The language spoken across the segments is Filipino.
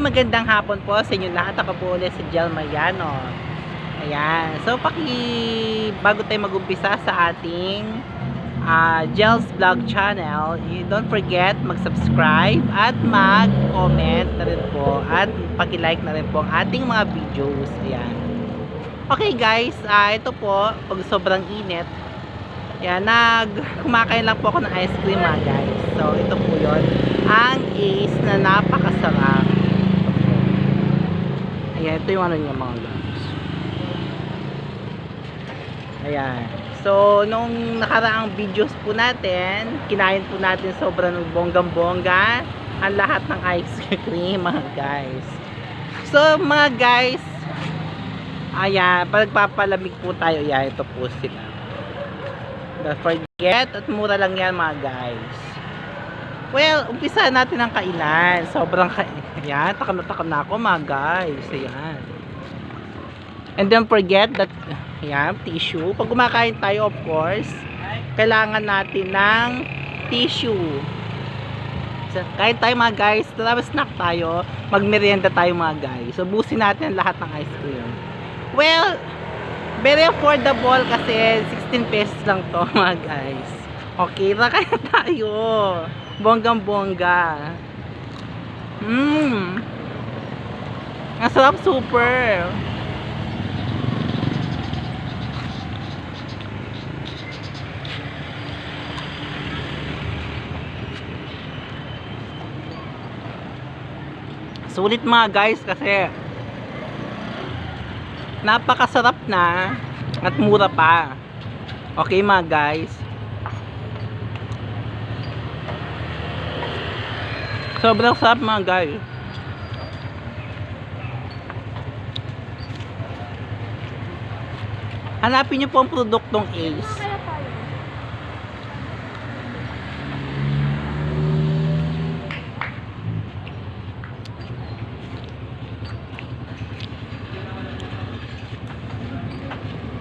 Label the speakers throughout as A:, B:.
A: magandang hapon po sa inyo lahat. Ako po ulit si Jel Mariano. Ayan. So, bago tayo mag-umpisa sa ating Jel's Vlog channel, don't forget mag-subscribe at mag-comment na rin po at paki-like na rin po ang ating mga videos. Ayan. Okay guys, ito po, pag sobrang init, yan, kumakain lang po ako ng ice cream mga guys. So, ito po yun. Ang Ace na napakasarap. Ayan, ito yung ano niya mga guys. Ayan. So, nung nakaraang videos po natin, kinain po natin sobrang bonggang-bongga ang lahat ng ice cream mga guys. So, mga guys, ayan, pagpapalamig po tayo. Ayan, ito po sila. Don't forget, at mura lang yan mga guys. Well, umpisa natin ang kainan. Sobrang ayan, takam na ako mga guys. Ayan. And don't forget that, ayan, tissue. Pag kumakain tayo, of course, kailangan natin ng tissue. So, kain tayo mga guys, tapos snack tayo, magmerienda tayo mga guys. So, busin natin lahat ng ice cream. Well, very affordable kasi 16 pesos lang to mga guys. Okay, kaya tayo. Bonggang-bongga. Ang sarap super. Sulit mga guys kasi napakasarap na at mura pa. Okay mga guys. Sobrang sarap mga guys. Hanapin niyo po ang produktong Ace.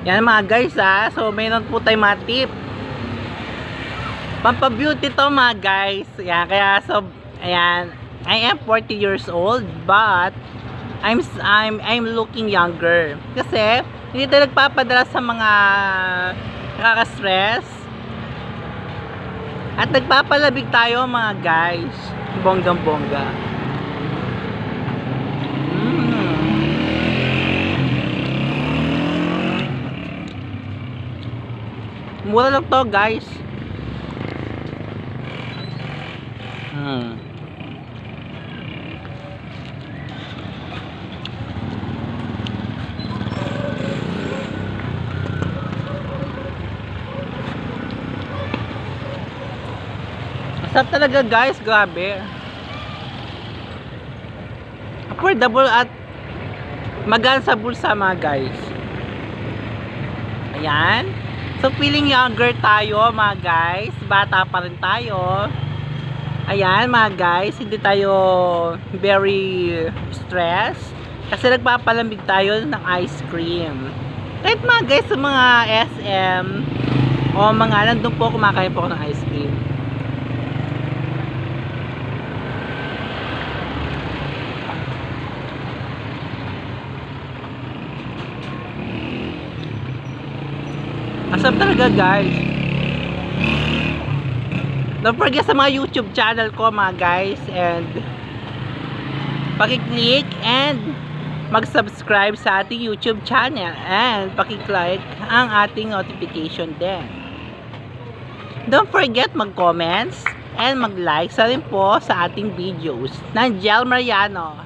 A: Yan mga guys so mayroon po tayong mga tip. Pampabeauty to mga guys. Yan, kaya so ayan, I am 40 years old but I'm looking younger. Kasi hindi tayo nagpapadala sa mga nakaka-stress. At nagpapalabig tayo mga guys. Bonggang-bongga. Mura lang to guys. Masarap talaga guys, grabe. Affordable at magaan sa bulsa mga guys. Ayan. So, feeling younger tayo mga guys. Bata pa rin tayo. Ayan mga guys. Hindi tayo very stressed. Kasi nagpapalamig tayo ng ice cream. Kahit mga guys sa mga SM o mga nandun po kumakain po ako ng ice cream. Asap talaga guys. Don't forget sa mga YouTube channel ko mga guys, and paki-click and mag-subscribe sa ating YouTube channel and paki-click ang ating notification din. Don't forget mag-comments and mag-like sa rin po sa ating videos ng Jel Mariano.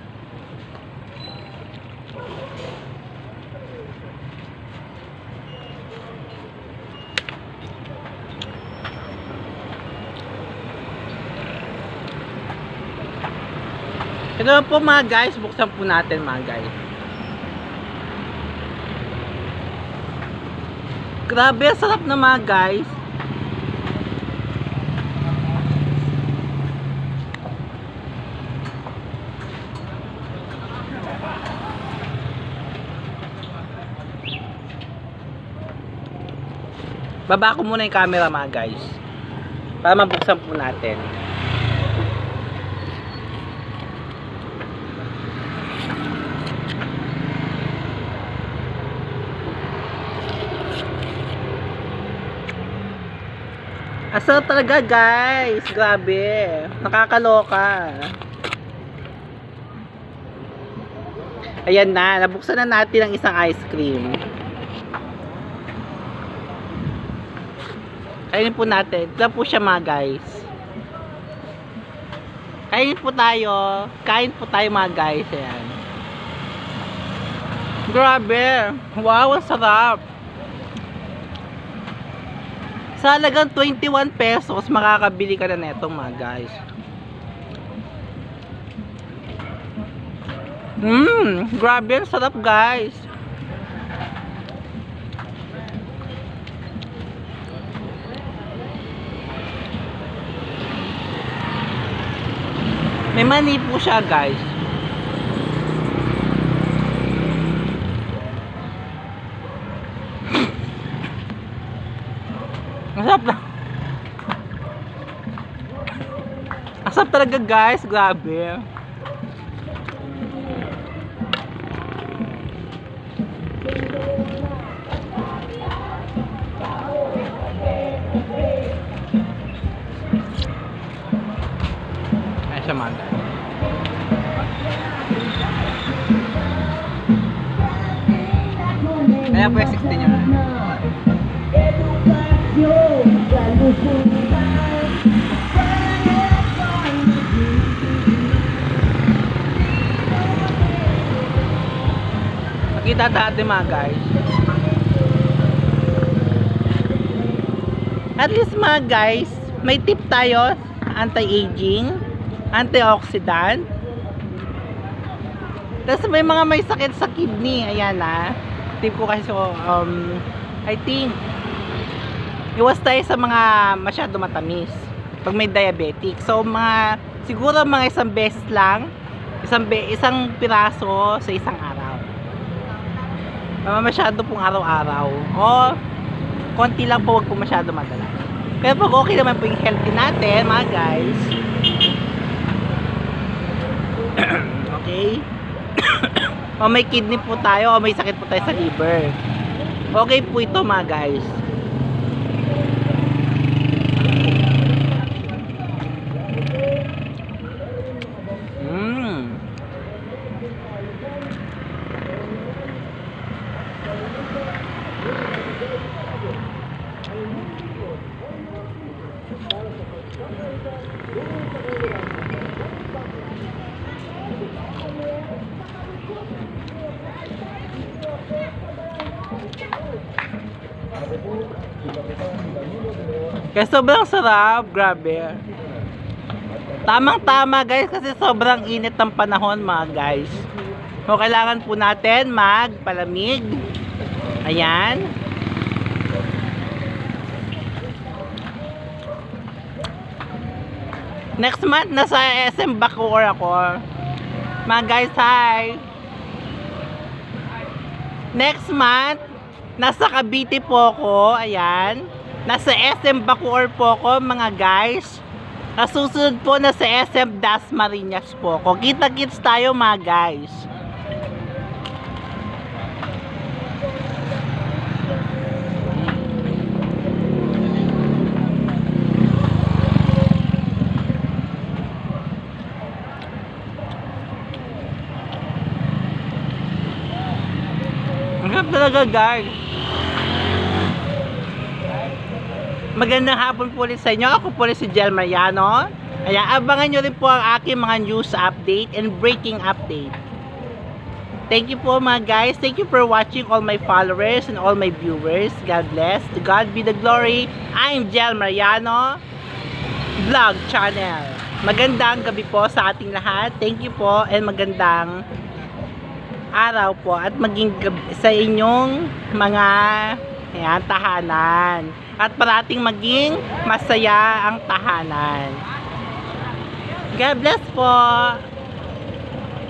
A: Ito po mga guys, buksan po natin mga guys. Grabe, sarap na mga guys. Baba ko muna yung camera mga guys para mabuksan po natin. Asal talaga guys, grabe. Nakakaloka. Ayan na, nabuksan na natin ang isang ice cream. Kainin po natin. Ito po siya mga guys. Kain po tayo. Kain po tayo mga guys. Ayan. Grabe. Wow, ang sarap. Sa halagang 21 pesos, makakabili ka na netong mga guys. Grabe, ang sarap guys. May mani po siya guys. Masarap na. Masarap talaga guys, grabe. Siya man. Kaya po yung 16 nyo. Makita natin mga guys. At least mga guys, may tip tayo, anti-aging, antioxidant. Tapos may mga may sakit sa kidney. Ayan na. Tip ko kasi so, I think iwas tayo sa mga masyado matamis pag may diabetic. So mga siguro mga isang beses lang, isang piraso sa isang araw. Masyado pong araw-araw. O konti lang po, wag po masyado madalas. Pero pag okay naman po yung healthy natin mga guys. Okay. O may kidney po tayo o may sakit po tayo sa liver, okay po ito mga guys. Kaya sobrang sarap, grabe. Tamang tama guys, kasi sobrang init ng panahon mga guys. So kailangan po natin magpalamig. Ayan. Next month nasa SM Bacoor ako. Mga guys, hi. Next month nasa Cavite po ako. Ayan. Nasa SM Bacoor po ako mga guys. Nasusunod po na sa SM Dasmariñas po ako. Kita-kits tayo mga guys. Ang sarap talaga guys. Magandang hapon po ulit sa inyo. Ako po ulit si Jel Mariano. Ayan, abangan nyo rin po ang aking mga news update and breaking update. Thank you po mga guys. Thank you for watching, all my followers and all my viewers. God bless. To God be the glory. I'm Jel Mariano Vlog Channel. Magandang gabi po sa ating lahat. Thank you po and magandang araw po at maging sa inyong mga tahanan. At parating maging masaya ang tahanan. God bless po.